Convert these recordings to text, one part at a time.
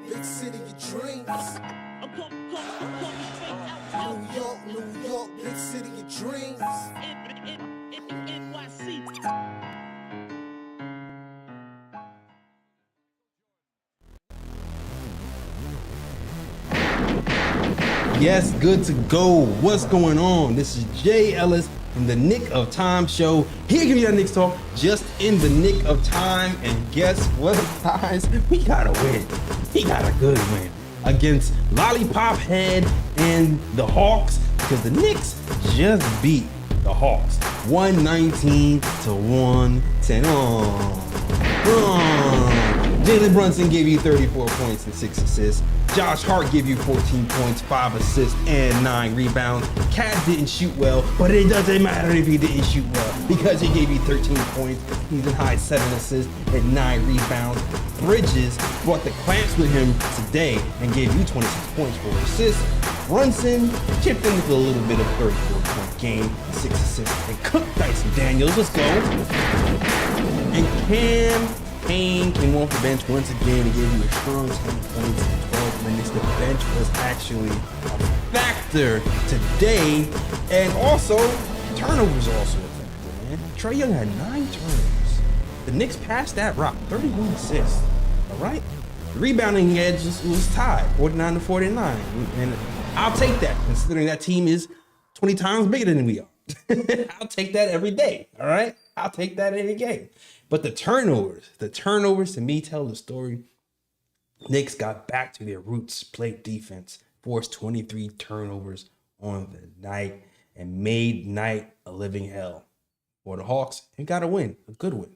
big city of dreams. New York, big city of dreams. Yes, good to go. What's going on? This is Jay Ellis from the Knick Of Time show. Here give you that Knicks talk just in the nick of time. And guess what, guys? We got a win. We got a good win against Lollipop Head and the Hawks because the Knicks just beat the Hawks 119 to 110. Jalen Brunson gave you 34 points and 6 assists. Josh Hart gave you 14 points, 5 assists, and 9 rebounds. Cat didn't shoot well, but it doesn't matter if he didn't shoot well because he gave you 13 points. He's in high 7 assists and 9 rebounds. Bridges brought the clamps with him today and gave you 26 points, 4 assists. Brunson chipped in with a little bit of 34-point game, 6 assists, and cooked Dyson Daniels. Let's go. And Cam Payne came off the bench once again and gave you a strong 10 points in 12 minutes. The bench was actually a factor today. And also, turnovers also a factor, man. Trae Young had 9 turnovers. The Knicks passed that rock, 31 assists. All right? The rebounding edge was tied, 49 to 49. And I'll take that, considering that team is 20 times bigger than we are. I'll take that every day, all right? I'll take that any game. But the turnovers to me tell the story. Knicks got back to their roots, played defense, forced 23 turnovers on the night, and made night a living hell for the Hawks and got a win, a good win.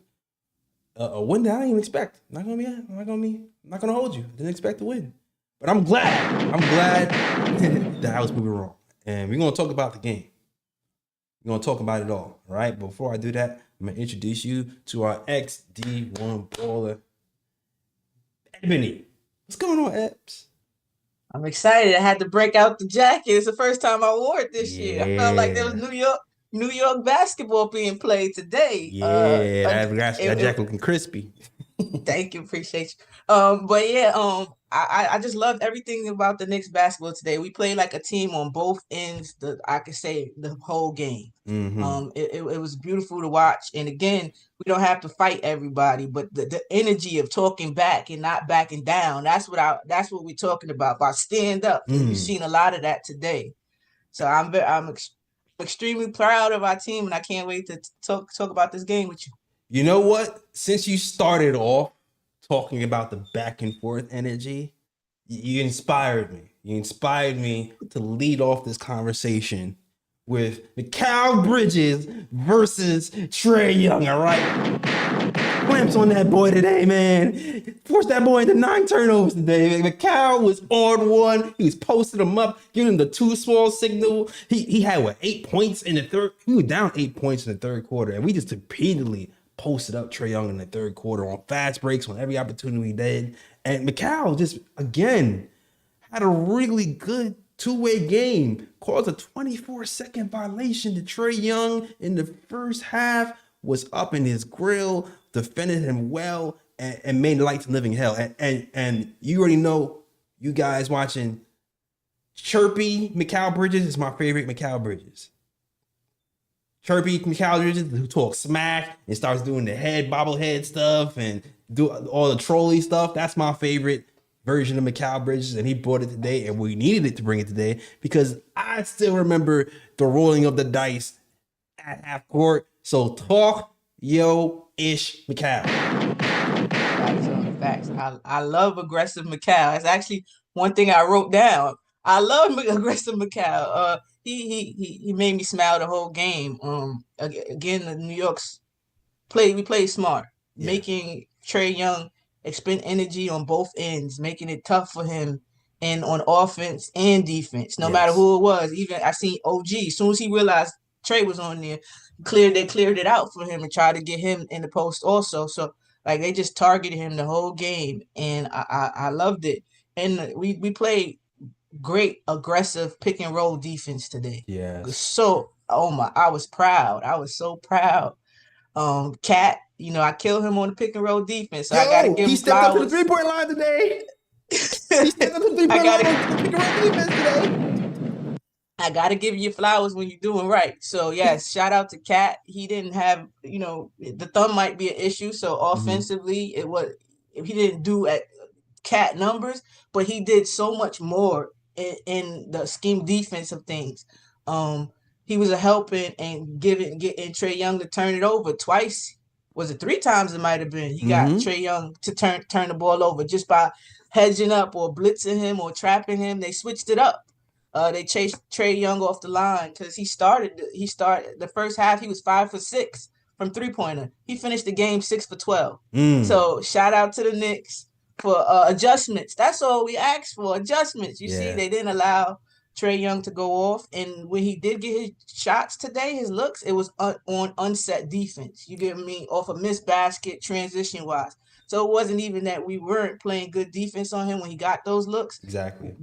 A win that I didn't even expect. I'm not gonna hold you. Didn't expect to win. But I'm glad that I was moving wrong. And we're gonna talk about the game. We're gonna talk about it all right? But before I do that, I'm gonna introduce you to our XD1 baller, Ebony. What's going on, Ebs? I'm excited. I had to break out the jacket. It's the first time I wore it this year. I felt like there was New York basketball being played today. That jacket looking crispy. Thank you, appreciate you. I just loved everything about the Knicks basketball today. We played like a team on both ends. I could say the whole game. Mm-hmm. It was beautiful to watch. And again, we don't have to fight everybody, but the energy of talking back and not backing down. That's what we're talking about stand up. And you've seen a lot of that today. So I'm extremely proud of our team, and I can't wait to talk about this game with you. You know what? Since you started off talking about the back and forth energy, you inspired me. You inspired me to lead off this conversation with McCall Bridges versus Trae Young, all right? Clamps on that boy today, man. Forced that boy into 9 turnovers today. McCall was on one. He was posting him up, giving him the too small signal. He had, 8 points in the third? He was down 8 points in the third quarter, and we just repeatedly posted up Trae Young in the third quarter on fast breaks, on every opportunity we did. And McCall just, again, had a really good two-way game. Caused a 24-second violation to Trae Young in the first half, was up in his grill, defended him well, and made light to living hell. And you already know, you guys watching, Chirpy McCall Bridges is my favorite McCall Bridges. Chirpy McCall Bridges, who talks smack and starts doing the bobblehead stuff and do all the trolley stuff. That's my favorite version of McCall Bridges, and he brought it today, and we needed it to bring it today because I still remember the rolling of the dice at half court. So talk yo-ish McCall. Facts. I love aggressive McCall. It's actually one thing I wrote down. I love aggressive McCall. He made me smile the whole game. Again, the New York's we played smart, making Trae Young expend energy on both ends, making it tough for him and on offense and defense, no matter who it was. Even I seen OG, as soon as he realized Trae was on there, they cleared it out for him and tried to get him in the post also. So like they just targeted him the whole game, and I loved it. And we played great aggressive pick and roll defense today. Yeah. So I was proud. I was so proud. Cat, I killed him on the pick and roll defense. So I gotta give him he stepped up to the flowers. 3-point line today. He stepped up to the I gotta pick-and-roll defense today. I gotta give you flowers when you're doing right. So yes, shout out to Cat. He didn't have, the thumb might be an issue. So offensively, he didn't do at Cat numbers, but he did so much more in the scheme defense of things. He was a help and getting Trae Young to turn it over twice. Was it 3 times? It might have been. He got Trae Young to turn the ball over just by hedging up or blitzing him or trapping him. They switched it up. They chased Trae Young off the line because he started the first half. He was 5 for 6 from 3-pointer. He finished the game 6 for 12. So shout out to the Knicks for adjustments. That's all we asked for, adjustments. You see, they didn't allow Trae Young to go off, and when he did get his shots today, his looks, it was on unset defense. You get me? Off a missed basket, transition wise. So it wasn't even that we weren't playing good defense on him when he got those looks. Exactly.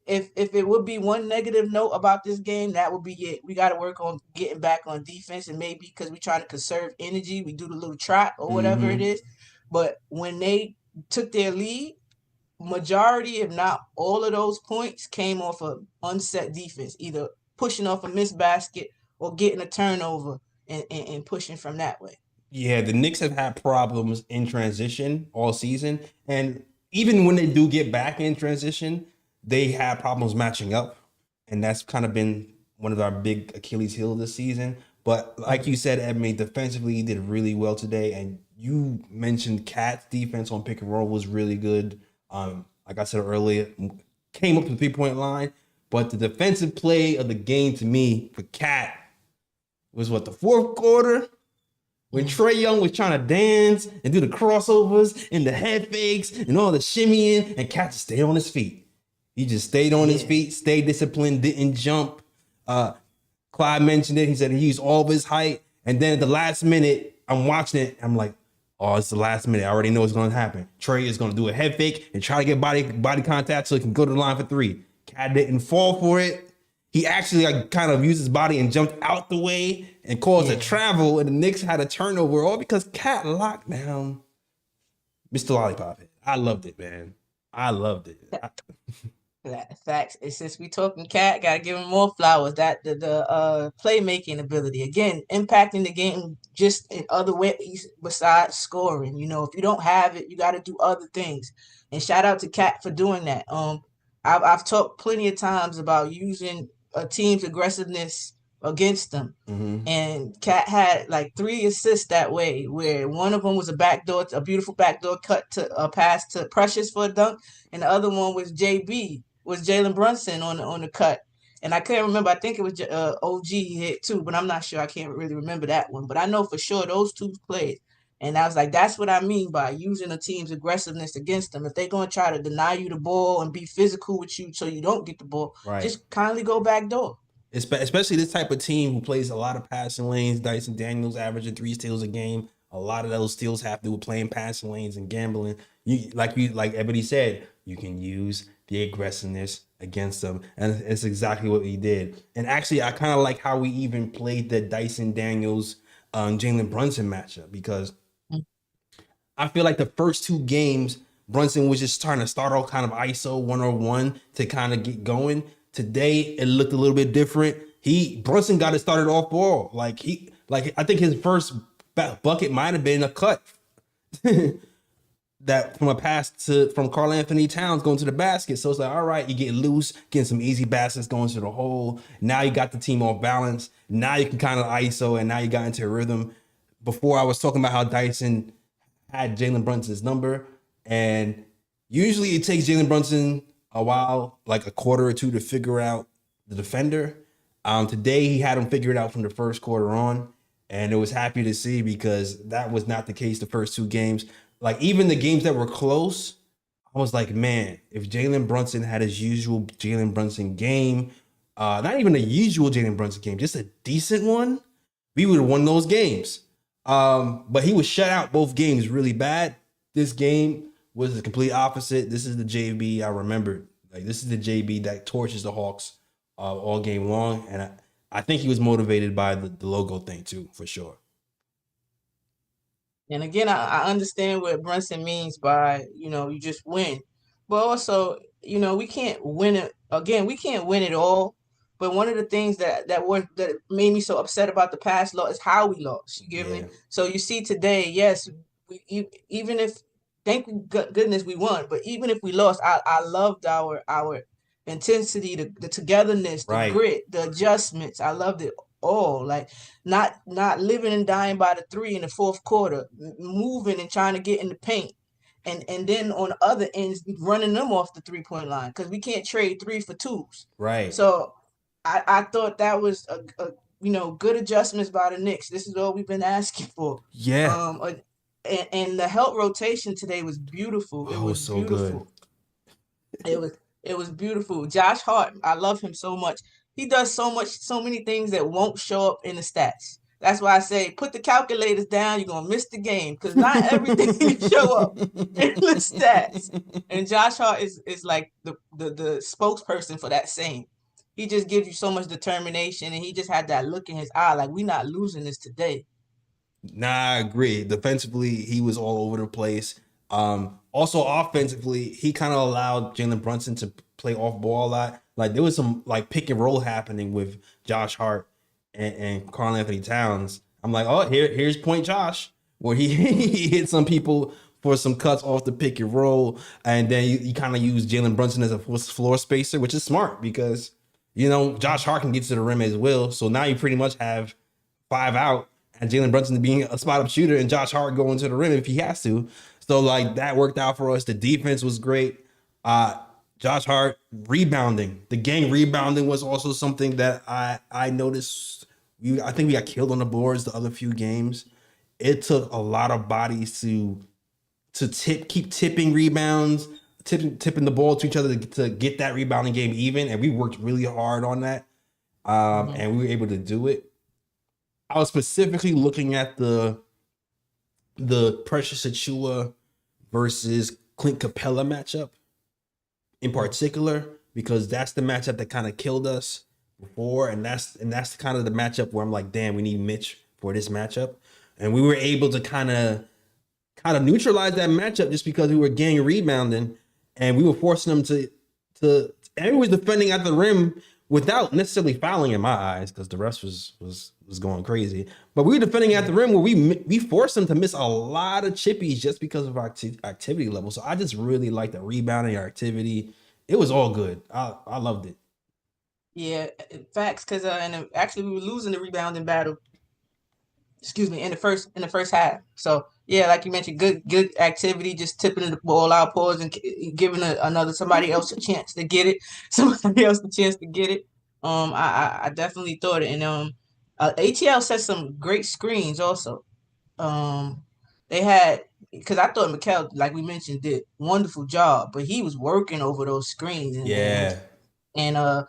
If it would be one negative note about this game, that would be it. We got to work on getting back on defense, and maybe because we're trying to conserve energy, we do the little trot or whatever it is. But when they took their lead, majority, if not all of those points came off of unset defense, either pushing off a missed basket or getting a turnover and pushing from that way. Yeah, the Knicks have had problems in transition all season. And even when they do get back in transition, they have problems matching up. And that's kind of been one of our big Achilles heel this season. But like you said, Ebony, defensively, he did really well today. And you mentioned Cat's defense on pick and roll was really good. Like I said earlier, came up to the 3-point line. But the defensive play of the game to me for Cat was the fourth quarter? When Trae Young was trying to dance and do the crossovers and the head fakes and all the shimmying, and Cat just stayed on his feet. He just stayed on his feet, stayed disciplined, didn't jump. Clyde mentioned it. He said he used all of his height. And then at the last minute, I'm watching it. I'm like, oh, it's the last minute. I already know what's going to happen. Trae is going to do a head fake and try to get body contact so he can go to the line for 3. Cat didn't fall for it. He actually kind of used his body and jumped out the way and caused a travel, and the Knicks had a turnover, all because Cat locked down Mr. Lollipop. I loved it, man. I loved it. Facts. It's since we talking Cat, gotta give him more flowers. That the playmaking ability, again, impacting the game just in other ways besides scoring. If you don't have it, you got to do other things. And shout out to Cat for doing that. I've talked plenty of times about using a team's aggressiveness against them. And Cat had like 3 assists that way, where one of them was a beautiful backdoor cut to a pass to Precious for a dunk, and the other one was Jalen Brunson on the cut. And I can't remember. I think it was OG hit too, but I'm not sure. I can't really remember that one. But I know for sure those 2 plays. And I was like, that's what I mean by using a team's aggressiveness against them. If they're going to try to deny you the ball and be physical with you so you don't get the ball, just kindly go back door. Especially this type of team who plays a lot of passing lanes. Dyson Daniels averaging 3 steals a game. A lot of those steals have to do with playing passing lanes and gambling. Like Ebony said, you can use the aggressiveness against them, and it's exactly what we did. And actually, I kind of like how we even played the Dyson Daniels Jalen Brunson matchup, because I feel like the first 2 games, Brunson was just trying to start off kind of ISO 101 to kind of get going. Today, it looked a little bit different. Brunson got it started off ball. I think his first bucket might have been a cut that from a pass from Karl Anthony Towns going to the basket. So it's like, all right, you get loose, getting some easy baskets going to the hole. Now you got the team off balance. Now you can kind of ISO, and now you got into a rhythm. Before I was talking about how Dyson had Jalen Brunson's number, and usually it takes Jalen Brunson a while, like a quarter or 2, to figure out the defender. Today he had him figure it out from the first quarter on, and it was happy to see, because that was not the case the first 2 games. Like, even the games that were close, I was like, man, if Jalen Brunson had his usual Jalen Brunson game, not even a usual Jalen Brunson game, just a decent one, we would have won those games. But he was shut out both games really bad. This game was the complete opposite. This is the JB I remembered. This is the JB that torches the Hawks all game long. And I think he was motivated by the logo thing too, for sure. And again, I understand what Brunson means by, you just win. But also, we can't win it again. We can't win it all. But one of the things that made me so upset about the past loss is how we lost. You get me? Yeah. So you see today, yes, even if thank goodness we won, but even if we lost, I loved our intensity, the togetherness, the Right. grit, the adjustments. I loved it all. Like not living and dying by the three in the fourth quarter, moving and trying to get in the paint and then on the other ends running them off the 3-point line because we can't trade 3 for 2s. Right. So I thought that was a good adjustments by the Knicks. This is all we've been asking for. Yeah. And the help rotation today was beautiful. It Oh, was so good. beautiful. It was beautiful. Josh Hart, I love him so much. He does so many things that won't show up in the stats. That's why I say put the calculators down. You're gonna miss the game because not everything show up in the stats. And Josh Hart is like the spokesperson for that saying. He just gives you so much determination, and he just had that look in his eye, like we're not losing this today. Nah, I agree. Defensively, he was all over the place. Also offensively, he kind of allowed Jalen Brunson to play off ball a lot. Like there was some like pick and roll happening with Josh Hart and Karl Anthony Towns. I'm like, oh, here's point Josh, where he, he hit some people for some cuts off the pick and roll, and then you kind of use Jalen Brunson as a floor spacer, which is smart because Josh Hart can get to the rim as well. So now you pretty much have 5 out and Jalen Brunson being a spot up shooter and Josh Hart going to the rim if he has to. So like that worked out for us. The defense was great. Josh Hart rebounding. The gang rebounding was also something that I noticed. I think we got killed on the boards the other few games. It took a lot of bodies to keep tipping rebounds, tipping the ball to each other to get that rebounding game even. And we worked really hard on that. And we were able to do it. I was specifically looking at the Precious Achiuwa versus Clint Capella matchup in particular, because that's the matchup that kind of killed us before, and that's kind of the matchup where I'm like, damn, we need Mitch for this matchup, and we were able to kind of neutralize that matchup just because we were gang rebounding, and we were forcing them to and we were defending at the rim without necessarily fouling in my eyes because the rest was going crazy. But we were defending at the rim where we forced them to miss a lot of chippies just because of our activity level. So I just really like the rebounding, our activity. It was all good. I loved it. Yeah, facts. Because actually we were losing the rebounding battle. Excuse me, in the first half. So yeah, like you mentioned, good activity, just tipping the ball out, pause, and giving somebody else a chance to get it. Somebody else a chance to get it. I definitely thought it, and ATL set some great screens also. They had because I thought McCall, like we mentioned, did wonderful job, but he was working over those screens, Yeah. and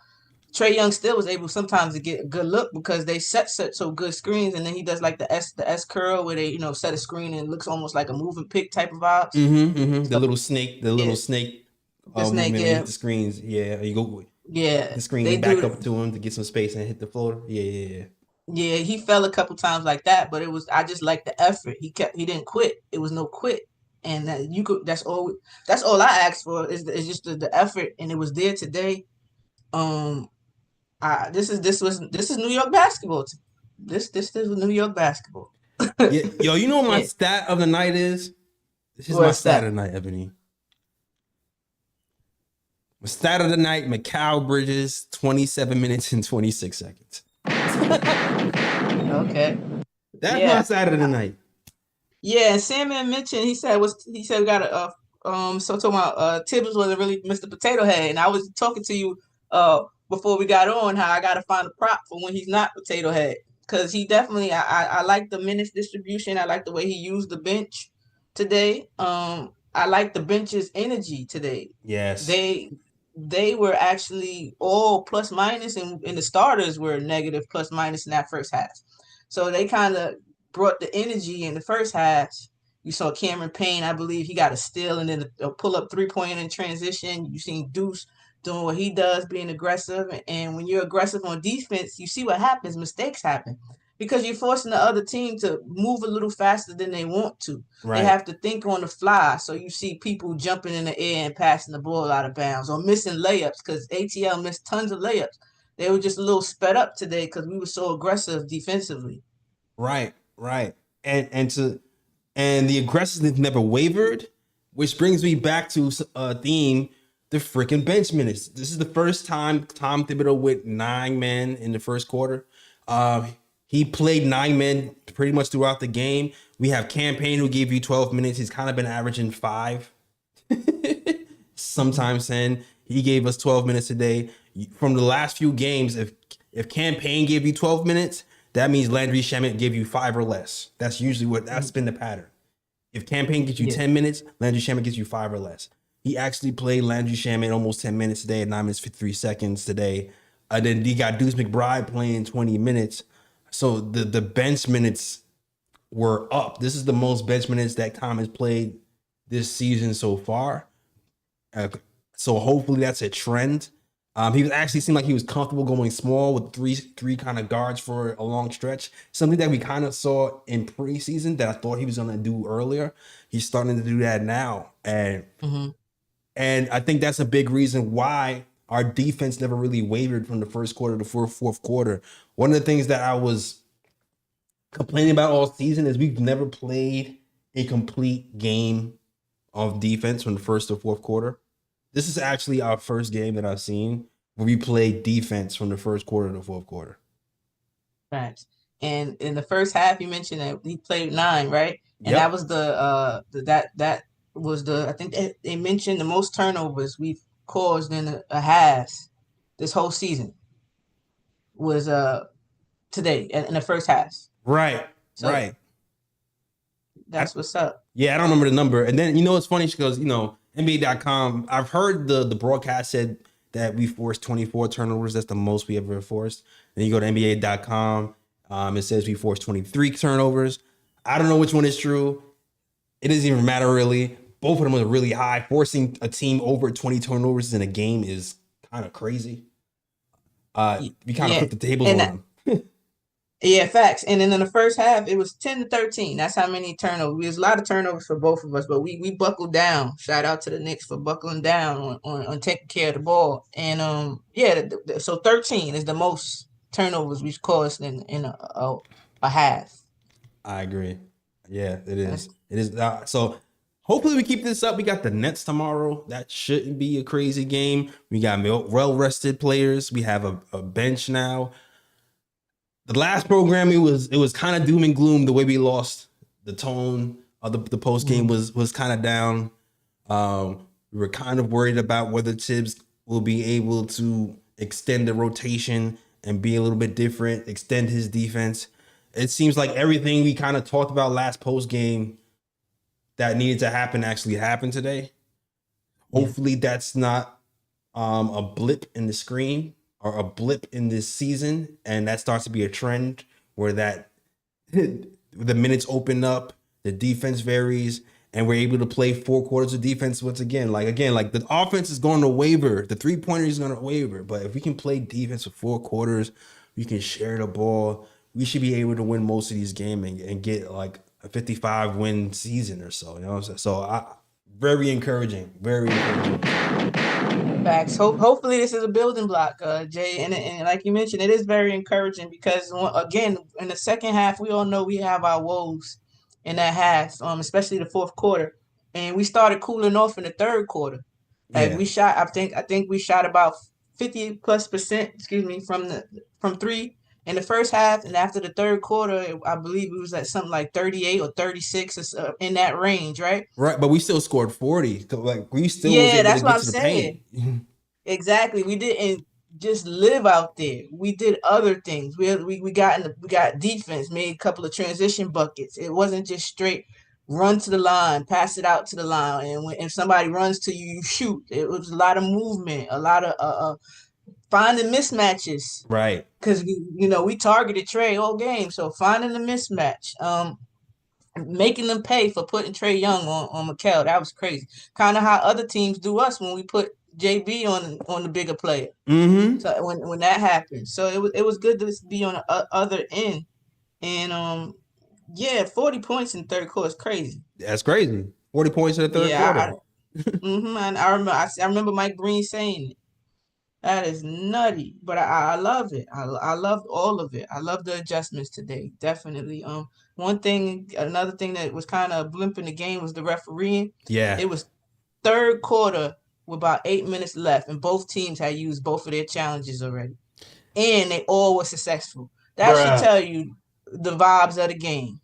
Trae Young still was able sometimes to get a good look because they set so good screens, and then he does like the S curl where they set a screen and it looks almost like a moving pick type of vibes. The So, little snake, yeah, the snake, movement yeah, the screens. Yeah, you go yeah, the screen, they you back do. up to him to get some space and hit the floor. Yeah. Yeah, he fell a couple times like that, but I just like the effort. He didn't quit. It was no quit, and that's all I asked for is just the effort, and it was there today. Um, this is New York basketball. This is New York basketball. Yeah, yo, you know what my Yeah, stat of the night is? This is my what's stat that? of the night, Ebony. My stat of the night, McCall Bridges, 27 minutes and 26 seconds. Okay. That's my Yeah. stat of the night. Yeah, and Sandman mentioned he said we got so talking about Tibbs wasn't really Mr. Potato Head, and I was talking to you before we got on how I gotta find a prop for when he's not Potato Head because he definitely I like the minutes distribution. I like the way he used the bench today. I like the bench's energy today. Yes. They were actually all plus minus, and the starters were negative plus minus in that first half. So they kind of brought the energy in the first half. You saw Cameron Payne, I believe he got a steal and then a pull up 3-point in transition. You seen Deuce doing what he does, being aggressive. And when you're aggressive on defense, you see what happens. Mistakes happen. because you're forcing the other team to move a little faster than they want to. They Right. have to think on the fly. So you see people jumping in the air and passing the ball out of bounds or missing layups because ATL missed tons of layups. They were just a little sped up today because we were so aggressive defensively. Right. And the aggressiveness never wavered, which brings me back to a theme: the freaking bench minutes. This is the first time Tom Thibodeau went 9 men in the first quarter. He played 9 men pretty much throughout the game. We have Campaign, who gave you 12 minutes. He's kind of been averaging 5, sometimes 10. He gave us 12 minutes a day. From the last few games, if Campaign gave you 12 minutes, that means Landry Shamet gave you 5 or less. That's usually that's been the pattern. If Campaign gets you 10 minutes, Landry Shamet gives you 5 or less. He actually played Landry Shamet almost 10 minutes today at 9 minutes 53 seconds today. Then he got Deuce McBride playing 20 minutes. So the bench minutes were up. This is the most bench minutes that Tom has played this season so far. So hopefully that's a trend. He was actually seemed like he was comfortable going small with three kind of guards for a long stretch. Something that we kind of saw in preseason that I thought he was going to do earlier. He's starting to do that now. And I think that's a big reason why our defense never really wavered from the first quarter to fourth quarter. One of the things that I was complaining about all season is we've never played a complete game of defense from the first to fourth quarter. This is actually our first game that I've seen where we played defense from the first quarter to fourth quarter. Right. And in the first half, you mentioned that we played 9, right? And that was that was the, I think they mentioned the most turnovers we've caused in a half this whole season was today in the first half. Right. That's what's up. Yeah, I don't remember the number. And then, it's funny because, NBA.com, I've heard the broadcast said that we forced 24 turnovers. That's the most we ever forced. Then you go to NBA.com, it says we forced 23 turnovers. I don't know which one is true. It doesn't even matter really. Both of them are really high. Forcing a team over 20 turnovers in a game is kind of crazy. We kind of put the tables on them. Yeah, facts. And then in the first half, it was 10-13. That's how many turnovers. There's a lot of turnovers for both of us, but we buckled down. Shout out to the Knicks for buckling down on taking care of the ball. And so 13 is the most turnovers we've caused in a half. I agree. Yeah, it is. It is. So hopefully we keep this up. We got the Nets tomorrow. That shouldn't be a crazy game. We got well-rested players. We have a bench now. The last program, it was kind of doom and gloom the way we lost. The tone of the post game was kind of down. We were kind of worried about whether Tibbs will be able to extend the rotation and be a little bit different, extend his defense. It seems like everything we kind of talked about last post game that needed to happen actually happened today. Hopefully that's not a blip in the screen or a blip in this season, and that starts to be a trend where that the minutes open up, the defense varies, and we're able to play 4 quarters of defense once again. Like the offense is going to waver, the 3-pointer is going to waver, but if we can play defense for 4 quarters, we can share the ball. We should be able to win most of these games and get like a 55 win season or so. You know what I'm saying? So very encouraging, very encouraging. Facts. Hopefully this is a building block, Jay. And like you mentioned, it is very encouraging because, again, in the second half, we all know we have our woes in that half, especially the fourth quarter. And we started cooling off in the third quarter. Like we shot, I think we shot about 50+%, from 3 in the first half. And after the third quarter, I believe it was at something like 38 or 36 in that range, right? Right, but we still scored 40. Like we still was able that's to what get I'm to the saying. paint. Exactly. We didn't just live out there. We did other things. We got defense, made a couple of transition buckets. It wasn't just straight run to the line, pass it out to the line, and if somebody runs to you, you shoot. It was a lot of movement, a lot of finding mismatches. Right. Because we targeted Trae all game, so finding the mismatch, making them pay for putting Trae Young on McCall. That was crazy. Kind of how other teams do us when we put JB on the bigger player. Mm-hmm. So when that happened, so it was good to be on the other end And yeah, 40 points in third quarter is crazy. That's crazy. 40 points in the third Yeah, quarter. and I remember Mike Breen saying it. That is nutty, but I love it. I love all of it. I love the adjustments today, definitely. Another thing that was kind of blimp in the game was the refereeing. Yeah. It was third quarter with about 8 minutes left, and both teams had used both of their challenges already, and they all were successful. That should Bruh. tell you the vibes of the game.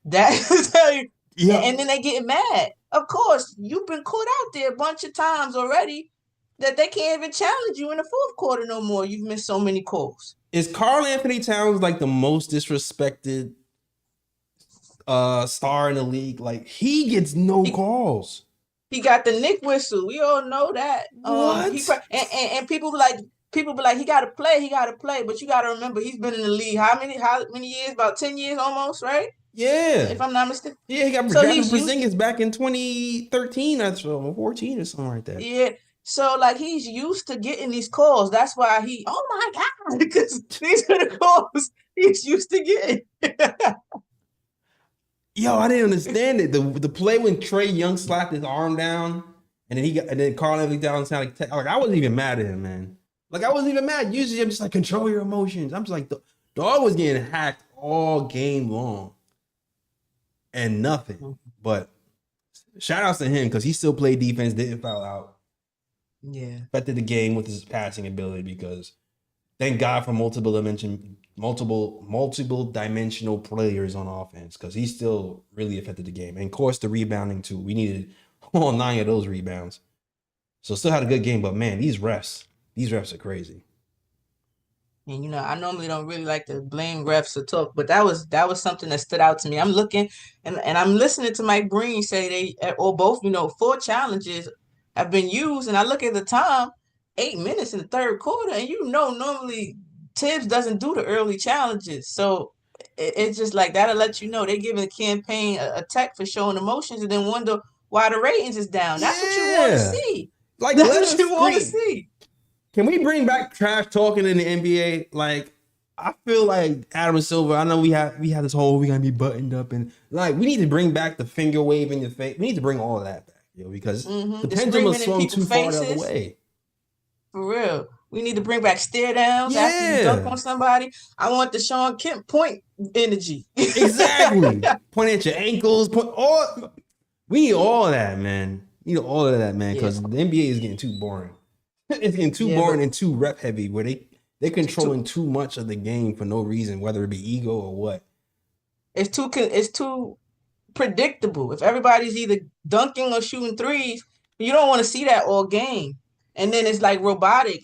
That should tell you, Yeah. and then they get mad. Of course, you've been caught out there a bunch of times already that they can't even challenge you in the fourth quarter no more. You've missed so many calls. Is Karl Anthony Towns like the most disrespected star in the league? Like, he gets no calls. He got the Knick whistle. We all know that. What? And people be like, he gotta play. But you gotta remember, he's been in the league how many years? About 10 years almost, right? Yeah. If I'm not mistaken. Yeah, he got drafted Porzingis back in 2013 or 14 or something like that. Yeah. So like he's used to getting these calls. That's why oh my God, because these are the calls he's used to getting. Yo, I didn't understand it. The play when Trae Young slapped his arm down, and then Karl Anthony Towns sounded like I wasn't even mad at him, man. Like, I wasn't even mad. Usually I'm just like, control your emotions. I'm just like, the dog was getting hacked all game long. And nothing. But shout outs to him because he still played defense, didn't foul out. Yeah. Affected the game with his passing ability because thank God for multiple dimensional players on offense because he still really affected the game. And of course the rebounding too. We needed all 9 of those rebounds. So still had a good game, but man, these refs are crazy. And I normally don't really like to blame refs or talk, but that was something that stood out to me. I'm looking and I'm listening to Mike Breen say both 4 challenges have been used, and I look at the time, 8 minutes in the third quarter, and normally Tibbs doesn't do the early challenges, so it's just like that'll let you know they're giving the campaign a tech for showing emotions, and then wonder why the ratings is down. That's what you want to see. Like, that's what you want to see. Can we bring back trash talking in the NBA? Like, I feel like Adam Silver. I know we have this whole we gotta be buttoned up and like we need to bring back the finger wave in your face. We need to bring all of that back, because the pendulum has swung too far the other way. For real, we need to bring back stare downs after you dunk on somebody. I want the Sean Kemp point energy. Exactly. Point at your ankles. We need all of that, man. We need all of that, man, because the NBA is getting too boring. It's getting too boring and too rep heavy where they're controlling too much of the game for no reason, whether it be ego or what. It's too predictable. If everybody's either dunking or shooting threes, you don't want to see that all game. And then it's like robotic.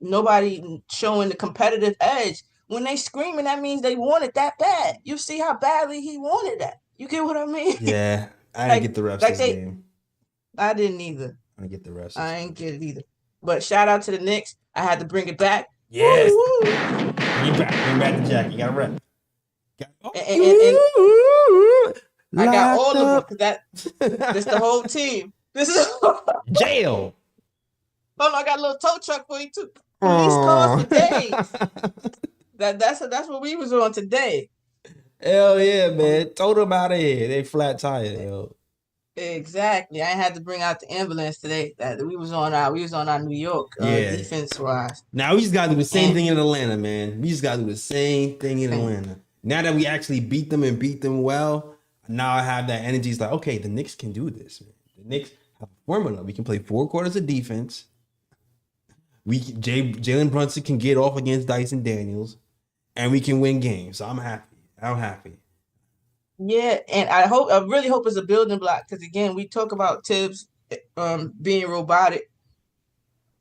Nobody showing the competitive edge. When they screaming, that means they want it that bad. You see how badly he wanted that. You get what I mean? Yeah, I didn't get the refs this game. I didn't either. I didn't get the refs. I ain't get it either. But shout out to the Knicks. I had to bring it back. Yes. Bring back the jacket. You got to rep. And I got all of them. That's the whole team. This is jail. Hold on, I got a little tow truck for you too. Police calls for days. That's what we was on today. Hell yeah, man. Tow them out of here. They flat tire, yo. Exactly. I had to bring out the ambulance today. That we was on our New York defense wise. Now we just gotta do the same thing in Atlanta, man. We just gotta do the same thing in Atlanta. Now that we actually beat them well, now I have that energy. It's like, okay, the Knicks can do this, man. The Knicks have a formula. We can play 4 quarters of defense. Jalen Brunson can get off against Dyson Daniels, and we can win games. So I'm happy. Yeah, and I really hope it's a building block because again, we talk about Tibbs being robotic,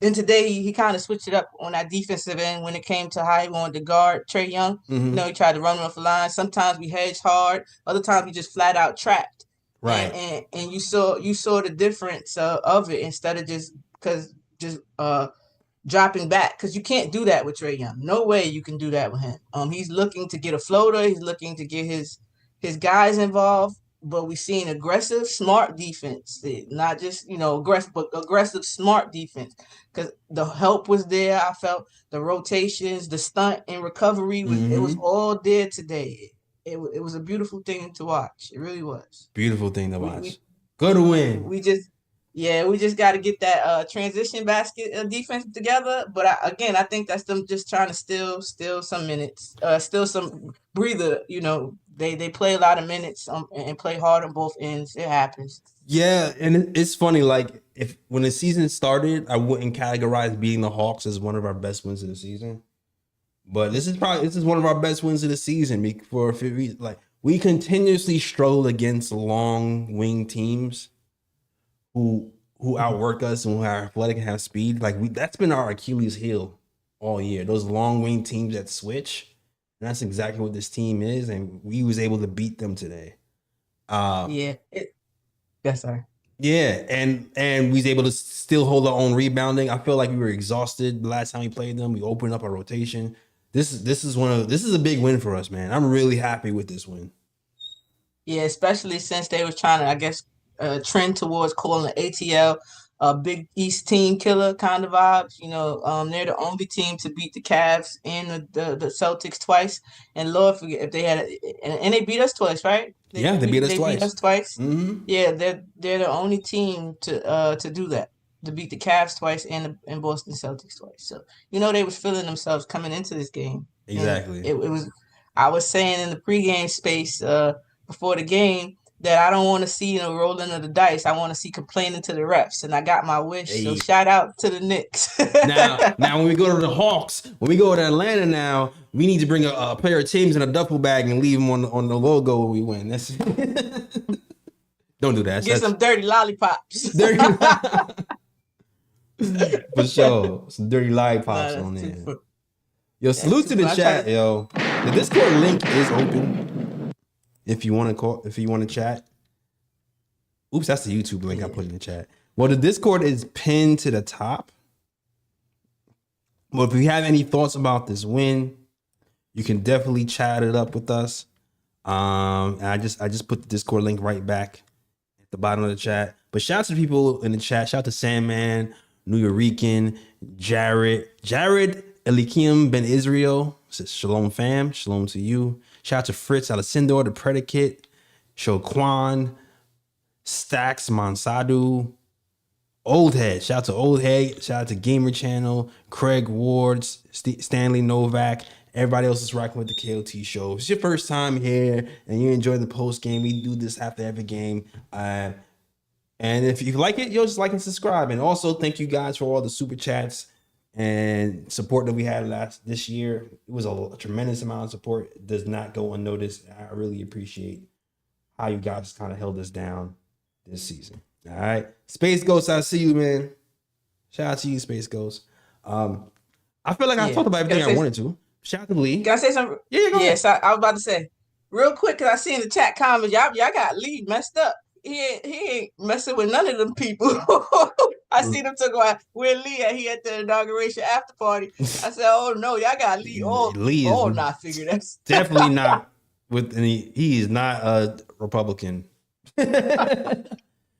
and today he kind of switched it up on that defensive end when it came to how he wanted to guard Trae Young. Mm-hmm. He tried to run off the line. Sometimes we hedge hard, other times we just flat out trapped. Right, and you saw the difference of it instead of just dropping back because you can't do that with Trae Young. No way you can do that with him. He's looking to get a floater. He's looking to get his guys involved, but we seen aggressive, smart defense. Not just aggressive, but aggressive, smart defense. Because the help was there. I felt the rotations, the stunt and recovery it was all there today. It was a beautiful thing to watch. It really was. Beautiful thing to watch. Good win. We just got to get that transition basket defense together. But I think that's them just trying to steal some minutes, steal some breather. They play a lot of minutes and play hard on both ends. It happens. Yeah, and it's funny. Like when the season started, I wouldn't categorize beating the Hawks as one of our best wins of the season. But this is one of our best wins of the season for a few reasons. Like we continuously struggled against long wing teams who outwork us and who are athletic and have speed. Like that's been our Achilles heel all year. Those long wing teams that switch. And that's exactly what this team is, and we was able to beat them today. Sorry. Yeah, and we was able to still hold our own rebounding. I feel like we were exhausted the last time we played them. We opened up our rotation. This is a big win for us, man. I'm really happy with this win. Yeah, especially since they was trying to, I guess, trend towards calling ATL a Big East team killer kind of vibes. They're the only team to beat the Cavs and the Celtics twice. And Lord forget if they had and they beat us twice, right? They beat us twice. Mm-hmm. Yeah, they're the only team to do that, to beat the Cavs twice and Boston Celtics twice. So they was feeling themselves coming into this game. Exactly. It was. I was saying in the pregame space before the game that I don't want to see rolling of the dice. I want to see complaining to the refs, and I got my wish. Hey. So shout out to the Knicks. now when we go to the Hawks, when we go to Atlanta now, we need to bring a pair of teams in a duffel bag and leave them on the logo when we win. That's don't do that. Get some dirty lollipops. For sure, some dirty lollipops on there. Yo, salute to the chat, yo. The Discord link is open. If you want to chat. Oops, that's the YouTube link I put in the chat. Well, the Discord is pinned to the top. Well, if you have any thoughts about this win, you can definitely chat it up with us. And I just put the Discord link right back at the bottom of the chat. But shout out to people in the chat. Shout out to Sandman, New Yorican, Jared Elikim Ben Israel. Says shalom fam, shalom to you. Shout out to Fritz Alessandro, the Predicate, Shoquan, Stacks, Mansadu, Old Head. Shout out to Old Head. Shout out to Gamer Channel, Craig Wards, Stanley Novak. Everybody else is rocking with the KOT show. If it's your first time here and you enjoy the post game, we do this after every game. And if you like it, you'll just like and subscribe. And also, thank you guys for all the super chats and support that we had this year. It was a tremendous amount of support. It does not go unnoticed. I really appreciate how you guys kind of held us down this season. All right, Space Ghost, I see you, man. Shout out to you, Space Ghost. I feel like I talked about everything I wanted to. Shout out to Lee. Can I say something? Yeah, go ahead. So I was about to say real quick because I see in the chat comments y'all got Lee messed up. He ain't messing with none of them people. I see them talking about where Lee at. He at the inauguration after party. I said, oh no, y'all got Lee all not figured. That's definitely not with any. He is not a Republican.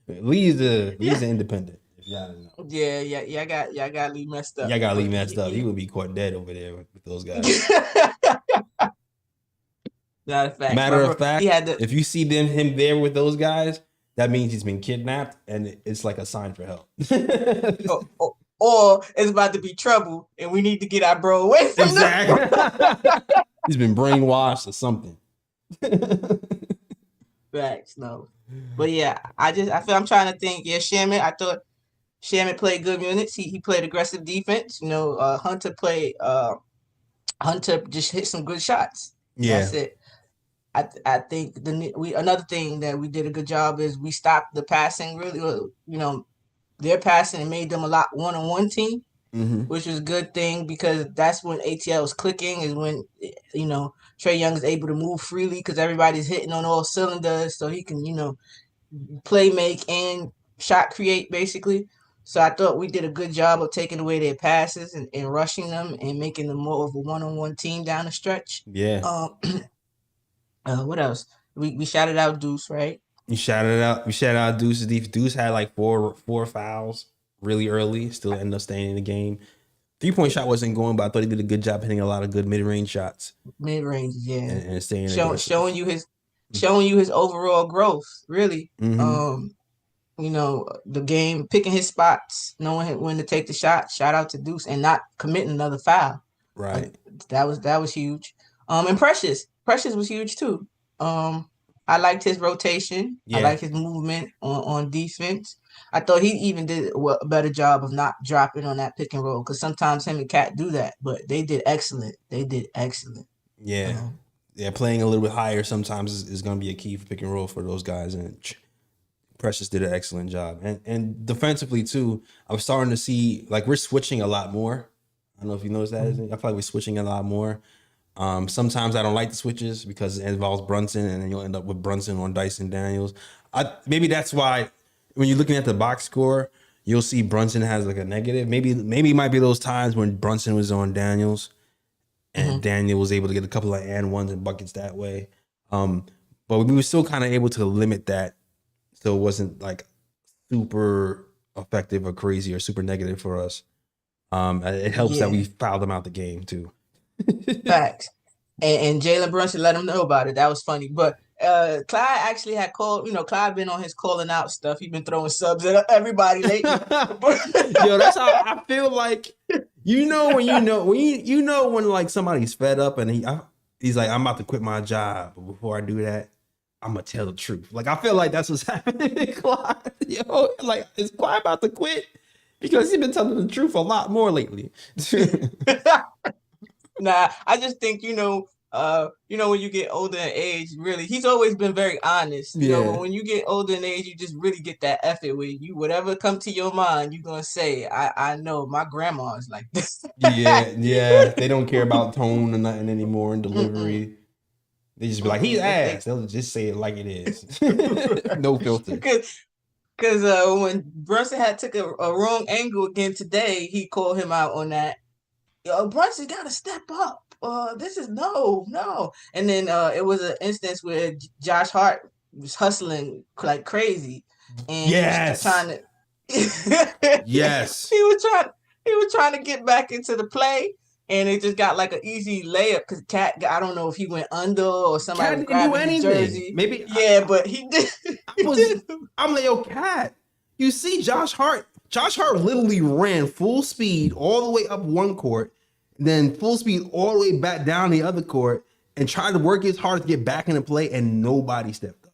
Lee's an independent. If y'all don't know. Y'all got Lee messed up. Y'all got Lee messed up. He would be caught dead over there with those guys. Matter of fact, if you see him there with those guys, that means he's been kidnapped, and it's like a sign for help. or it's about to be trouble, and we need to get our bro away from them. He's been brainwashed or something. Facts, no. But yeah, I'm trying to think. Yeah, Shaman, I thought Shaman played good minutes. He played aggressive defense. Hunter just hit some good shots. Yeah. That's it. I think another thing that we did a good job is we stopped the passing really. Their passing and made them a lot one-on-one team, which was a good thing because that's when ATL is clicking, is when Trae Young is able to move freely because everybody's hitting on all cylinders, so he can play make and shot create basically. So I thought we did a good job of taking away their passes and rushing them and making them more of a one-on-one team down the stretch. Yeah. What else? We shouted out Deuce, right? You shouted out. We shouted out Deuce's defense. Deuce had like four fouls really early. Still ended up staying in the game. 3-point shot wasn't going, but I thought he did a good job hitting a lot of good mid-range shots Mid-range, yeah. and staying in the game. Showing you his overall growth, really. Mm-hmm. You know, the game, picking his spots, knowing when to take the shot. Shout out to Deuce and not committing another foul. Right. That was huge. And Precious was huge too. I liked his rotation. Yeah. I liked his movement on defense. I thought he even did a better job of not dropping on that pick and roll, because sometimes him and Cat do that, but they did excellent. Yeah. Yeah, playing a little bit higher sometimes is going to be a key for pick and roll for those guys, and Precious did an excellent job. And defensively too, I'm starting to see, like, we're switching a lot more. I don't know if you noticed that. I feel like we're switching a lot more. Sometimes I don't like the switches because it involves Brunson, and then you'll end up with Brunson on Dyson Daniels. Maybe that's why when you're looking at the box score, you'll see Brunson has like a negative. Maybe it might be those times when Brunson was on Daniels and Daniel was able to get a couple of and ones and buckets that way. But we were still kind of able to limit that, so it wasn't like super effective or crazy or super negative for us. It helps that we fouled them out the game too. Facts. And Jalen Brunson let him know about it. That was funny. But Clyde actually had called, Clyde been on his calling out stuff. He's been throwing subs at everybody lately. Yo, that's how I feel like, when like somebody's fed up and he's like, I'm about to quit my job. But before I do that, I'm going to tell the truth. Like, I feel like that's what's happening to Clyde. Yo, like, is Clyde about to quit? Because he's been telling the truth a lot more lately. Nah, I just think, when you get older in age, really, he's always been very honest. You know, when you get older in age, you just really get that effort where whatever come to your mind, you're going to say, I know my grandma is like this. Yeah. They don't care about tone or nothing anymore and delivery. They just be like, he's ass. They'll just say it like it is. No filter. Because when Brunson had took a wrong angle again today, he called him out on that. Yo, Brunson got to step up. This is no. And then it was an instance where Josh Hart was hustling like crazy, and he was trying to. Yes. He was trying to get back into the play, and it just got like an easy layup because Cat. I don't know if he went under or somebody was grabbing his jersey. Maybe. But he did. I'm like, yo, Cat. You see, Josh Hart literally ran full speed all the way up one court, then full speed all the way back down the other court, and tried to work his hardest to get back into play, and nobody stepped up.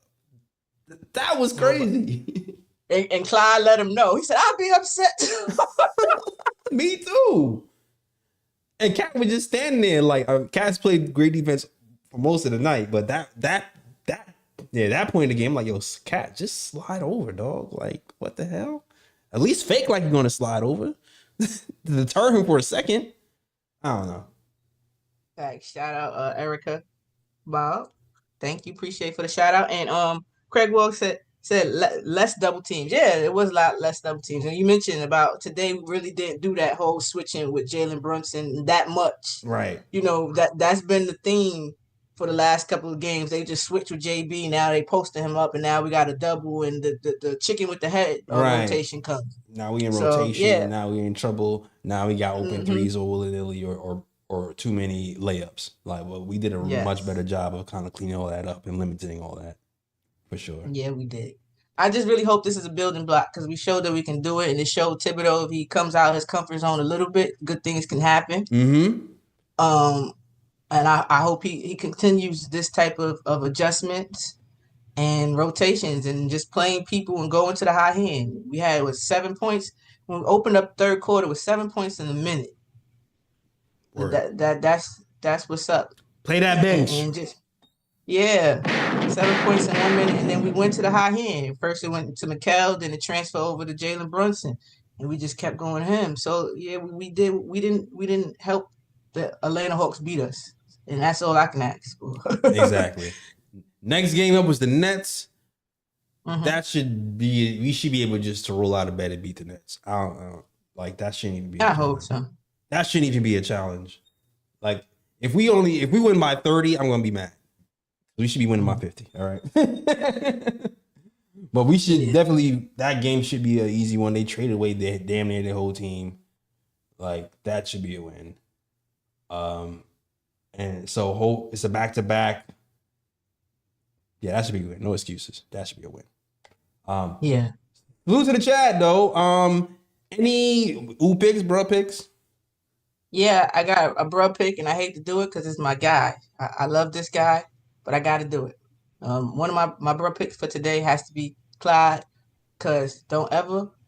That was crazy. And Clyde let him know. He said, "I'll be upset." Me too. And Cat was just standing there like, Cat's played great defense for most of the night, but that point in the game, like, yo, Cat, just slide over, dog. Like, what the hell? At least fake like you're gonna slide over to deter him for a second. I don't know. Thanks. Shout out Erica Bob. Thank you. Appreciate for the shout out. And Craig Wilk said less double teams. Yeah, it was a lot less double teams. And you mentioned about today we really didn't do that whole switching with Jalen Brunson that much. Right. That's been the theme for the last couple of games. They just switched with JB. Now they posted him up, and now we got a double, and the chicken with the head rotation comes. Now we in rotation. Yeah. Now we in trouble. Now we got open threes or willy-nilly or too many layups. Like, well, we did a much better job of kind of cleaning all that up and limiting all that, for sure. Yeah, we did. I just really hope this is a building block because we showed that we can do it, and it showed Thibodeau if he comes out of his comfort zone a little bit, good things can happen. And I hope he continues this type of adjustments and rotations and just playing people and going to the high end. We had 7 points when we opened up third quarter with 7 points in a minute. That's what's up. Play that bench. And just 7 points in 1 minute, and then we went to the high end. First it went to McCall, then it transferred over to Jalen Brunson, and we just kept going to him. So we didn't help the Atlanta Hawks beat us. And that's all I can ask for. Exactly. Next game up was the Nets. We should be able just to roll out of bed and beat the Nets. I don't like that shouldn't even be. I hope so. That shouldn't even be a challenge. Like if we win by 30, I'm gonna be mad. We should be winning by 50. All right. But we should definitely, that game should be an easy one. They traded away damn near their whole team. Like, that should be a win. And so it's a back-to-back. Yeah, that should be a win. No excuses. That should be a win. Yeah. Salute to the chat, though. Any picks, bro picks? Yeah, I got a bro pick, and I hate to do it because it's my guy. I love this guy, but I got to do it. One of my bro picks for today has to be Clyde, because